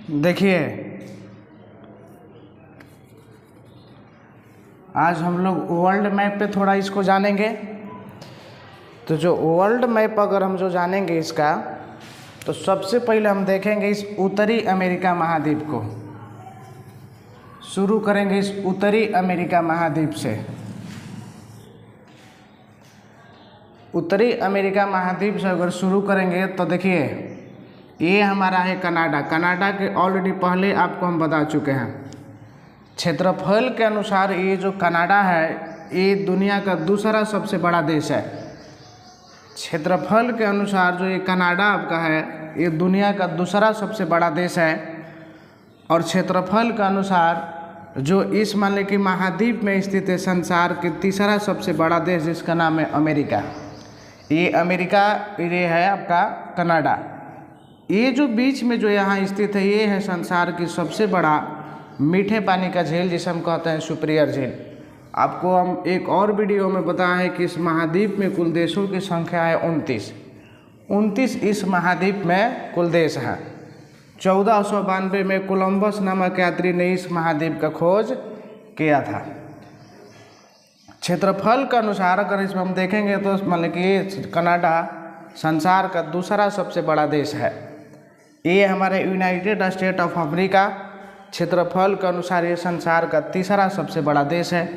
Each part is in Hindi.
देखिए, आज हम लोग वर्ल्ड मैप पे थोड़ा इसको जानेंगे। तो जो वर्ल्ड मैप अगर हम जो जानेंगे इसका, तो सबसे पहले हम देखेंगे इस उत्तरी अमेरिका महाद्वीप को। शुरू करेंगे इस उत्तरी अमेरिका महाद्वीप से। उत्तरी अमेरिका महाद्वीप से अगर शुरू करेंगे तो देखिए, ये हमारा है कनाडा। कनाडा के ऑलरेडी पहले आपको हम बता चुके हैं। क्षेत्रफल के अनुसार ये जो कनाडा है, ये दुनिया का दूसरा सबसे बड़ा देश है। क्षेत्रफल के अनुसार जो ये कनाडा आपका है, ये दुनिया का दूसरा सबसे बड़ा देश है। और क्षेत्रफल के अनुसार जो इस मान लें कि महाद्वीप में स्थित है, संसार के तीसरा सबसे बड़ा देश, जिसका नाम है अमेरिका। ये अमेरिका, ये है आपका कनाडा। ये जो बीच में जो यहाँ स्थित है, ये है संसार की सबसे बड़ा मीठे पानी का झील, जिसे हम कहते हैं सुपीरियर झील। आपको हम एक और वीडियो में बताया है कि इस महाद्वीप में कुल देशों की संख्या है 29 इस महाद्वीप में कुल देश है। 1492 में कोलंबस नामक यात्री ने इस महाद्वीप का खोज किया था। क्षेत्रफल के अनुसार अगर इसमें हम देखेंगे तो मान कि कनाडा संसार का दूसरा सबसे बड़ा देश है। ये हमारे यूनाइटेड स्टेट ऑफ अमेरिका क्षेत्रफल के अनुसार ये संसार का तीसरा सबसे बड़ा देश है।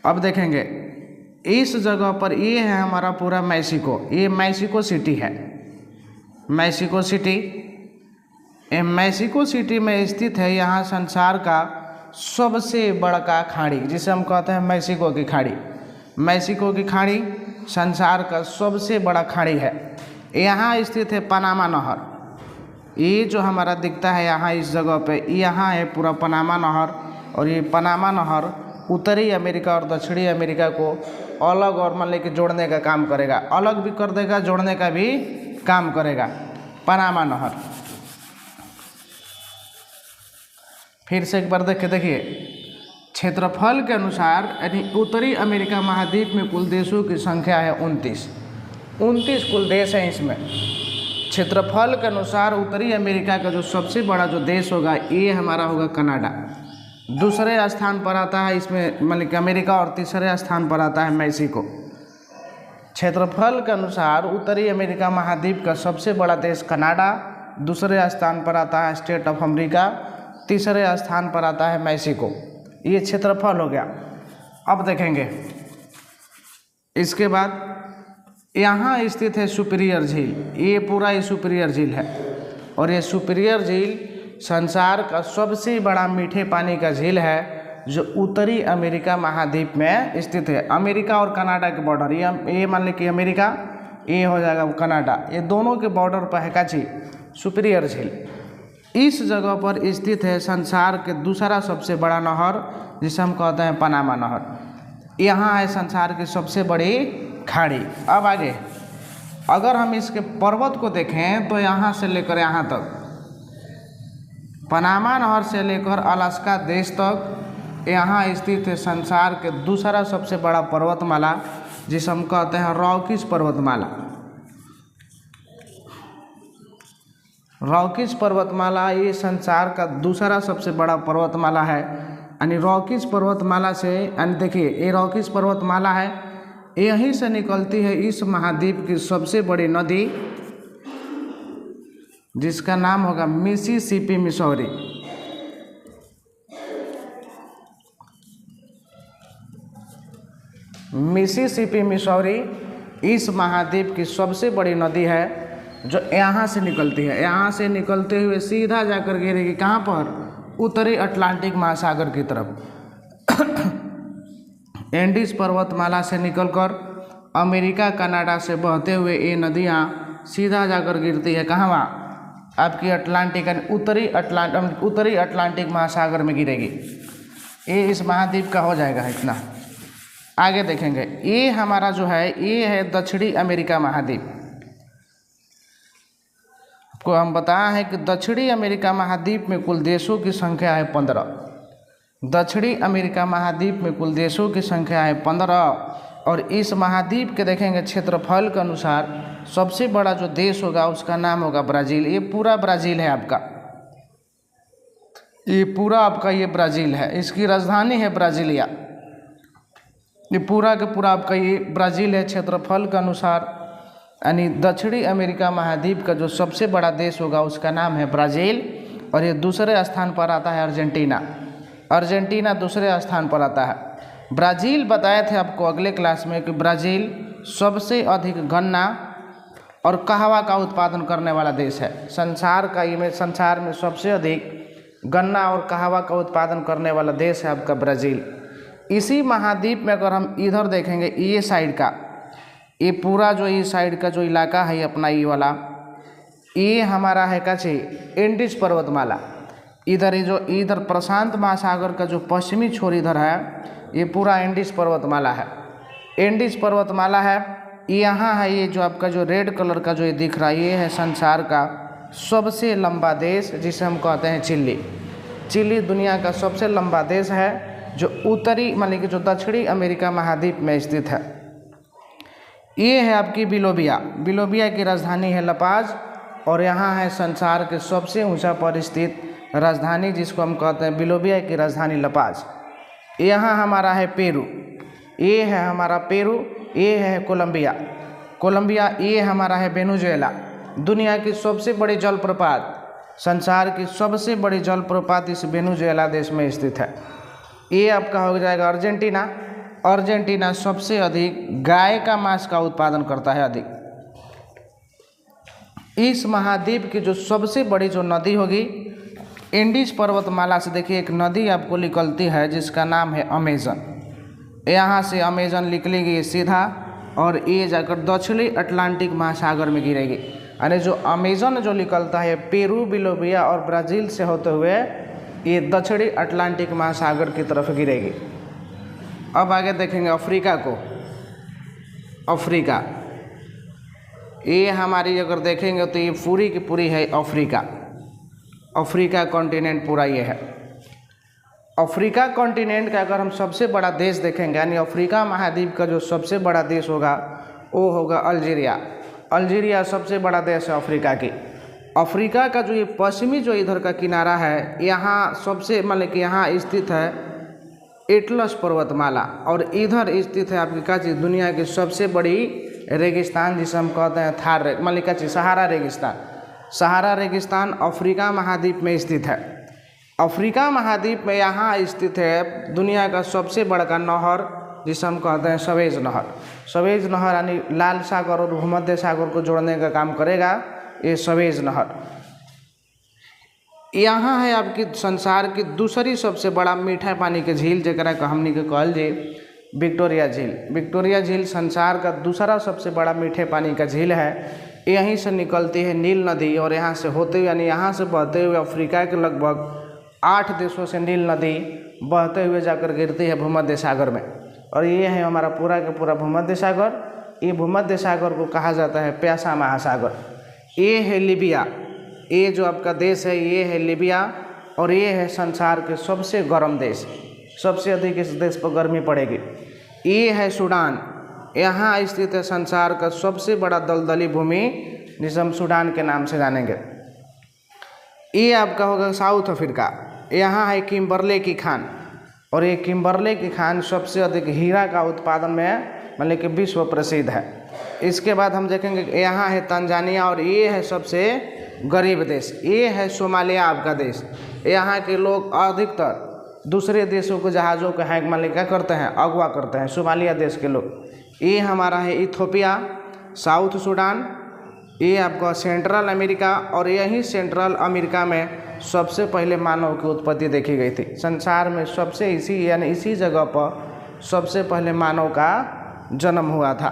अब देखेंगे इस जगह पर ये है हमारा पूरा मैक्सिको। ये मैक्सिको सिटी है। मैक्सिको सिटी, ये मैक्सिको सिटी में स्थित है। यहाँ संसार का सबसे बड़ा खाड़ी, जिसे हम कहते हैं मैक्सिको की खाड़ी। मैक्सिको की खाड़ी संसार का सबसे बड़ा खाड़ी है। यहाँ स्थित है पनामा नहर। ये जो हमारा दिखता है यहाँ इस जगह पे, यहाँ है पूरा पनामा नहर। और ये पनामा नहर उत्तरी अमेरिका और दक्षिणी अमेरिका को अलग और मान लें कि जोड़ने का काम करेगा। अलग भी कर देगा, जोड़ने का भी काम करेगा पनामा नहर। फिर से एक बार देखिए, क्षेत्रफल के अनुसार यानी उत्तरी अमेरिका महाद्वीप में कुल देशों की संख्या है 29 कुल देश हैं इसमें। क्षेत्रफल के अनुसार उत्तरी अमेरिका का जो सबसे बड़ा जो देश होगा, ये हमारा होगा कनाडा। दूसरे स्थान पर आता है इसमें मान कि अमेरिका, और तीसरे स्थान पर आता है मैक्सिको। क्षेत्रफल के अनुसार उत्तरी अमेरिका महाद्वीप का सबसे बड़ा देश कनाडा, दूसरे स्थान पर आता है स्टेट ऑफ अमेरिका, तीसरे स्थान पर आता है मैक्सिको। ये क्षेत्रफल हो गया। अब देखेंगे इसके बाद यहाँ स्थित है सुपीरियर झील। ये पूरा ये सुपीरियर झील है। और ये सुपीरियर झील संसार का सबसे बड़ा मीठे पानी का झील है, जो उत्तरी अमेरिका महाद्वीप में स्थित है। अमेरिका और कनाडा के बॉर्डर, ये मान लें कि अमेरिका, ये हो जाएगा कनाडा, ये दोनों के बॉर्डर पर है का झील, सुपीरियर झील। इस जगह पर स्थित है संसार के दूसरा सबसे बड़ा नहर, जिसे हम कहते हैं पनामा नहर। यहाँ है संसार की सबसे बड़ी खाड़ी। अब आगे अगर हम इसके पर्वत को देखें तो यहाँ से लेकर यहाँ तक, पनामा नहर से लेकर अलास्का देश तक, यहाँ स्थित है संसार के दूसरा सबसे बड़ा पर्वतमाला, जिसे हम कहते हैं रॉकीज पर्वतमाला। रॉकीज पर्वतमाला ये संसार का दूसरा सबसे बड़ा पर्वतमाला है। यानी रॉकीज पर्वतमाला से, यानी देखिए ये रॉकीज पर्वतमाला है, यहीं से निकलती है इस महाद्वीप की सबसे बड़ी नदी, जिसका नाम होगा मिसिसिपी मिसौरी। मिसिसिपी मिसौरी इस महाद्वीप की सबसे बड़ी नदी है, जो यहाँ से निकलती है। यहाँ से निकलते हुए सीधा जाकर गिरेगी कहाँ पर? उत्तरी अटलांटिक महासागर की तरफ। एंडीज पर्वतमाला से निकलकर अमेरिका कनाडा से बहते हुए ये नदियाँ सीधा जाकर गिरती है कहाँ? वहाँ आपकी अटलांटिक उत्तरी अटलांटिक महासागर में गिरेगी। ये इस महाद्वीप का हो जाएगा इतना। आगे देखेंगे, ये हमारा जो है, ये है दक्षिणी अमेरिका महाद्वीप। आपको हम बताया है कि दक्षिणी अमेरिका महाद्वीप में कुल देशों की संख्या है 15। दक्षिणी अमेरिका महाद्वीप में कुल देशों की संख्या है 15। और इस महाद्वीप के देखेंगे क्षेत्रफल के अनुसार सबसे बड़ा जो देश होगा उसका नाम होगा ब्राज़ील। ये पूरा ब्राज़ील है आपका। ये पूरा आपका ये ब्राज़ील है, इसकी राजधानी है ब्राज़ीलिया। ये पूरा का पूरा आपका ये ब्राज़ील है। क्षेत्रफल के अनुसार यानी दक्षिणी अमेरिका महाद्वीप का जो सबसे बड़ा देश होगा उसका नाम है ब्राज़ील, और ये दूसरे स्थान पर आता है अर्जेंटीना। अर्जेंटीना दूसरे स्थान पर आता है। ब्राज़ील बताए थे आपको अगले क्लास में कि ब्राज़ील सबसे अधिक गन्ना और कहवा का उत्पादन करने वाला देश है। संसार में सबसे अधिक गन्ना और कहवा का उत्पादन करने वाला देश है आपका ब्राज़ील। इसी महाद्वीप में अगर हम इधर देखेंगे ये साइड का, ये पूरा जो ये साइड का जो इलाका है अपना ये वाला, ये हमारा है काची एंडीज पर्वतमाला। इधर प्रशांत महासागर का जो पश्चिमी छोर इधर है ये पूरा एंडीज पर्वतमाला है। एंडीज पर्वतमाला है यहाँ है। ये जो आपका जो रेड कलर का जो ये दिख रहा है ये है संसार का सबसे लंबा देश, जिसे हम कहते हैं चिली। चिली दुनिया का सबसे लंबा देश है जो उत्तरी मतलब कि जो दक्षिणी अमेरिका महाद्वीप में स्थित है। ये है आपकी बिलोबिया। बिलोबिया की राजधानी है लपाज, और यहाँ है संसार के सबसे ऊंचा पर स्थित राजधानी जिसको हम कहते हैं बिलोबिया की राजधानी लपाज। यहाँ हमारा है पेरू, ये है हमारा पेरू। ये है कोलंबिया, ये हमारा है वेनेजुएला। दुनिया की सबसे बड़ी जलप्रपात, संसार की सबसे बड़ी जलप्रपात इस वेनेजुएला देश में स्थित है। ये आपका हो जाएगा अर्जेंटीना। अर्जेंटीना सबसे अधिक गाय का मांस का उत्पादन करता है अधिक। इस महाद्वीप की जो सबसे बड़ी जो नदी होगी एंडीज पर्वतमाला से, देखिए एक नदी आपको निकलती है जिसका नाम है अमेजन। यहाँ से अमेजन निकलेगी सीधा और ये जाकर दक्षिणी अटलांटिक महासागर में गिरेगी। यानी जो अमेजन जो निकलता है पेरू, बिलोबिया और ब्राज़ील से होते हुए ये दक्षिणी अटलांटिक महासागर की तरफ गिरेगी। अब आगे देखेंगे अफ्रीका को। अफ्रीका ये हमारी अगर देखेंगे तो ये पूरी की पूरी है अफ्रीका। अफ्रीका कॉन्टिनेंट पूरा ये है। अफ्रीका कॉन्टिनेंट का अगर हम सबसे बड़ा देश देखेंगे यानी अफ्रीका महाद्वीप का जो सबसे बड़ा देश होगा वो होगा अल्जीरिया। अल्जीरिया सबसे बड़ा देश है अफ्रीका की। अफ्रीका का जो ये पश्चिमी जो इधर का किनारा है यहाँ सबसे मतलब कि यहाँ स्थित है एटलस पर्वतमाला, और इधर स्थित है आपकी का चीज़ दुनिया की सबसे बड़ी रेगिस्तान जिसे हम कहते हैं थार मतलब का चीज़ सहारा रेगिस्तान। सहारा रेगिस्तान अफ्रीका महाद्वीप में स्थित है। अफ्रीका महाद्वीप में यहाँ स्थित है दुनिया का सबसे बड़ा नहर जिसे हम कहते हैं सवेज नहर। सवेज नहर यानी लाल सागर और भूमध्य सागर को जोड़ने का काम करेगा ये सवेज नहर। यहाँ है आपकी संसार की दूसरी सबसे बड़ा मीठा पानी के झील जरा का हमनी के कहल जे विक्टोरिया झील। विक्टोरिया झील संसार का दूसरा सबसे बड़ा मीठे पानी का झील है। यहीं से निकलती है नील नदी और यहाँ से होते हुए यानी यहाँ से बहते हुए अफ्रीका के लगभग 8 देशों से नील नदी बहते हुए जाकर गिरती है भूमध्य सागर में। और ये है हमारा पूरा का पूरा भूमध्य सागर। ये भूमध्य सागर को कहा जाता है प्यासा महासागर। ये है लीबिया, ये जो आपका देश है ये है लीबिया, और ये है संसार के सबसे गर्म देश। सबसे अधिक इस देश पर गर्मी पड़ेगी। ये है सूडान, यहाँ स्थित है संसार का सबसे बड़ा दलदली भूमि जिसे हम सूडान के नाम से जानेंगे। ये आपका होगा साउथ अफ्रीका। यहाँ है किम्बरले की खान, और ये किम्बरले की खान सबसे अधिक हीरा का उत्पादन में मतलब कि विश्व प्रसिद्ध है। इसके बाद हम देखेंगे यहाँ है तंजानिया, और ये है सबसे गरीब देश। ये है सोमालिया आपका देश। यहाँ के लोग अधिकतर दूसरे देशों के जहाज़ों के हैक मतलब क्या करते हैं अगवा करते हैं सोमालिया देश के लोग। ये हमारा है इथियोपिया, साउथ सूडान, ये आपका सेंट्रल अमेरिका, और यही सेंट्रल अमेरिका में सबसे पहले मानव की उत्पत्ति देखी गई थी। संसार में सबसे इसी जगह पर सबसे पहले मानव का जन्म हुआ था।